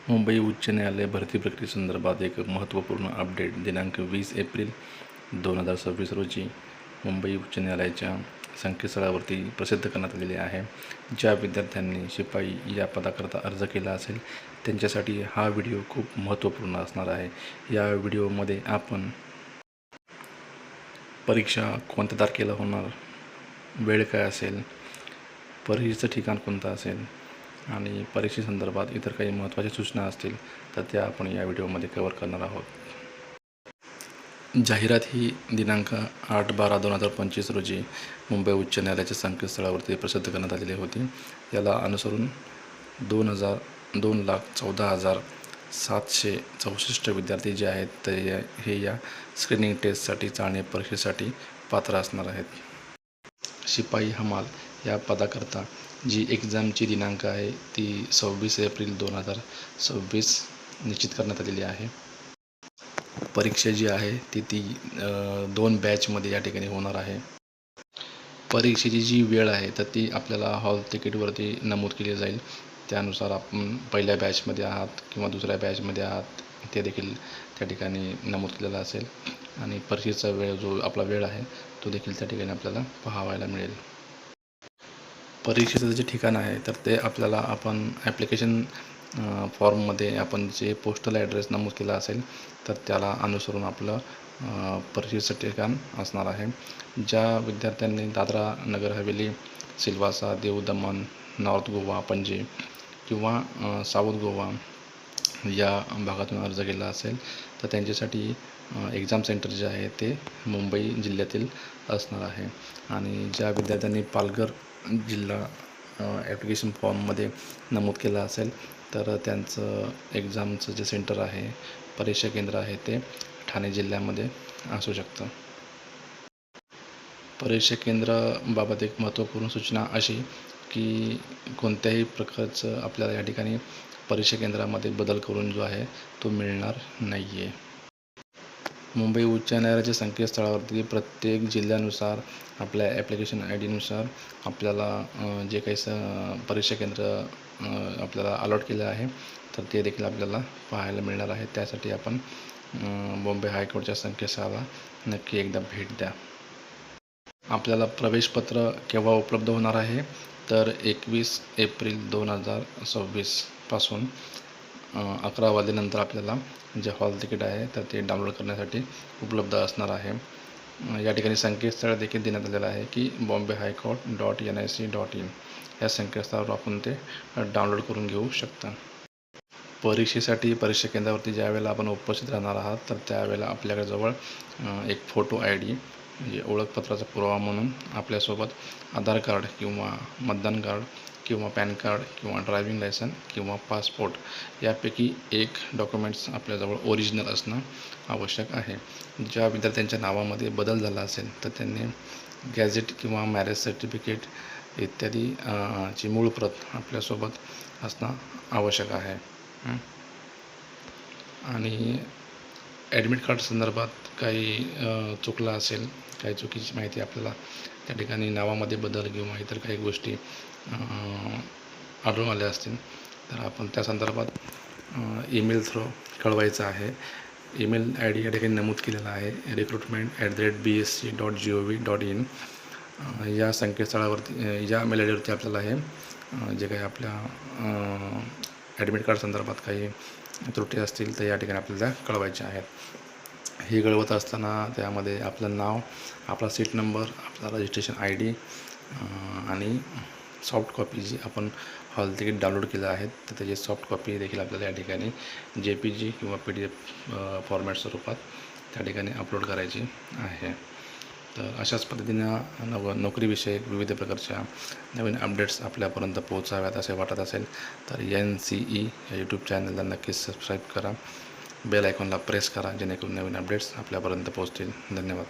मुंबई उच्च न्यायालय भरती प्रक्रियेसंदर्भात एक महत्त्वपूर्ण अपडेट दिनांक 20 एप्रिल 2026 रोजी मुंबई उच्च न्यायालयाच्या संकेतस्थळावरती प्रसिद्ध करण्यात आलेले आहे. ज्या विद्यार्थ्यांनी शिपाई या पदाकरता अर्ज केला असेल त्यांच्यासाठी हा व्हिडिओ खूप महत्त्वपूर्ण असणार आहे. या व्हिडिओमध्ये आपण परीक्षा कोणत्या तारखेला होणार, वेळ काय असेल, परीक्षेचं ठिकाण कोणतं असेल आणि परीक्षेसंदर्भात इतर काही महत्त्वाच्या सूचना असतील तर त्या आपण या व्हिडिओमध्ये कव्हर करणार आहोत. जाहिरात ही दिनांक 8/12/2025 रोजी मुंबई उच्च न्यायालयाच्या संकेतस्थळावरती प्रसिद्ध करण्यात आलेली होती. याला अनुसरून 2,14,764 विद्यार्थी जे आहेत ते हे या स्क्रीनिंग टेस्टसाठी चाळणी परीक्षेसाठी पात्र असणार आहेत. शिपाई हमाल या पदाकरता जी एक्झामची दिनांक आहे ती 26 एप्रिल 2026 निश्चित करण्यात आलेली आहे. परीक्षा जी आहे ती 2 बॅचमध्ये या ठिकाणी होणार आहे. परीक्षेची जी वेळ आहे तर ती आपल्याला हॉल तिकीटवरती नमूद केली जाईल. त्यानुसार आपण पहिल्या बॅचमध्ये आहात किंवा दुसऱ्या बॅचमध्ये आहात ते देखील त्या ठिकाणी नमूद केलेला असेल आणि परीक्षेचा वेळ जो आपला वेळ आहे तो देखील त्या ठिकाणी आपल्याला पाहायला मिळेल. परीक्षेचं जे ठिकाण आहे तर ते आपल्याला आपण ॲप्लिकेशन फॉर्ममध्ये आपण जे पोस्टल ॲड्रेस नमूद केला असेल तर त्याला अनुसरून आपलं परीक्षेचं ठिकाण असणार आहे. ज्या विद्यार्थ्यांनी दादरा नगर हवेली, सिल्वासा, दीव दमण, नॉर्थ गोवा, पणजी किंवा साऊथ गोवा या भागातून अर्ज केला असेल तर त्यांच्यासाठी एक्झाम सेंटर जे आहे ते मुंबई जिल्ह्यातील असणार आहे. आणि ज्या विद्यार्थ्यांनी पालघर जिल्हा ॲप्लिकेशन फॉर्ममध्ये नमूद केलं असेल तर त्यांचं एक्झामचं जे सेंटर आहे, परीक्षा केंद्र आहे ते ठाणे जिल्ह्यामध्ये असू शकतं. परीक्षा केंद्राबाबत एक महत्त्वपूर्ण सूचना अशी की कोणत्याही प्रकारचं आपल्याला या ठिकाणी परीक्षा केंद्रामध्ये बदल करून जो आहे तो मिळणार नाही आहे. मुंबई उच्च न्यायालयाच्या संकेतस्थळावरती प्रत्येक जिल्ह्यानुसार आपल्या ॲप्लिकेशन आय डीनुसार आपल्याला जे काही परीक्षा केंद्र आपल्याला अलॉट केलं आहे तर ते देखील आपल्याला पाहायला मिळणार आहे. त्यासाठी आपण बॉम्बे हायकोर्टच्या संकेतस्थळाला नक्की एकदा भेट द्या. आपल्याला प्रवेशपत्र केव्हा उपलब्ध होणार आहे तर 21 एप्रिल 2026 पासून 11 वाजल्यानंतर आपल्याला जे हॉल तिकीट आहे तर ते डाउनलोड करण्यासाठी उपलब्ध असणार आहे. या ठिकाणी संकेतस्थळ देखील देण्यात आलेलं आहे की bombay.high-court.nic.in या संकेतस्थळावर आपण ते डाउनलोड करून घेऊ शकता. परीक्षेसाठी परीक्षा केंद्रावरती ज्या वेळेला आपण उपस्थित राहणार आहात तर त्यावेळेला आपल्याकडे जवळ एक फोटो आय डी म्हणजे ओळखपत्राचा पुरावा म्हणून आपल्यासोबत आधार कार्ड किंवा मतदान कार्ड किंवा पॅन कार्ड किंवा ड्रायव्हिंग लायसन किंवा पासपोर्ट यापैकी एक डॉक्युमेंट्स आपल्याजवळ ओरिजिनल असणं आवश्यक आहे. ज्या विद्यार्थ्यांच्या नावामध्ये बदल झाला असेल तर त्यांनी गॅझेट किंवा मॅरेज सर्टिफिकेट इत्यादी ची मूळ प्रत आपल्यासोबत असणं आवश्यक आहे. आणि ॲडमिट कार्ड संदर्भात काही चुकलं असेल, काही चुकीची माहिती आपल्याला त्या ठिकाणी नावामध्ये बदल किंवा इतर काही गोष्टी आढळून आल्या असतील तर आपण त्या संदर्भात ईमेल थ्रू कळवायचं आहे. ईमेल आय डी या ठिकाणी नमूद केलेला आहे recruitment@bsc.gov.in या संकेतस्थळावरती या मेल आय डीवरती आपल्याला हे जे काही आपल्या ॲडमिट कार्ड संदर्भात काही त्रुटी असतील तर या ठिकाणी आपल्याला कळवायचे आहेत. हे कळवत असताना त्यामध्ये आपलं नाव, आपला सीट नंबर, आपला रजिस्ट्रेशन आय डी आणि सॉफ्ट कॉपी जी आपण हॉल तिकीट डाउनलोड केलं आहे तर त्याची सॉफ्ट कॉपी देखील आपल्याला या ठिकाणी JPG किंवा PDF फॉर्मॅट स्वरूपात त्या ठिकाणी अपलोड करायची आहे. तर अशाच पद्धतीनं नोकरीविषयक विविध प्रकारच्या नवीन अपडेट्स आपल्यापर्यंत पोहोचाव्यात असे वाटत असेल तर NCE या यूट्यूब चॅनलला नक्कीच सबस्क्राईब करा, बेल आयकॉनला प्रेस करा जेणेकरून नवीन अपडेट्स आपल्यापर्यंत पोहोचतील. धन्यवाद.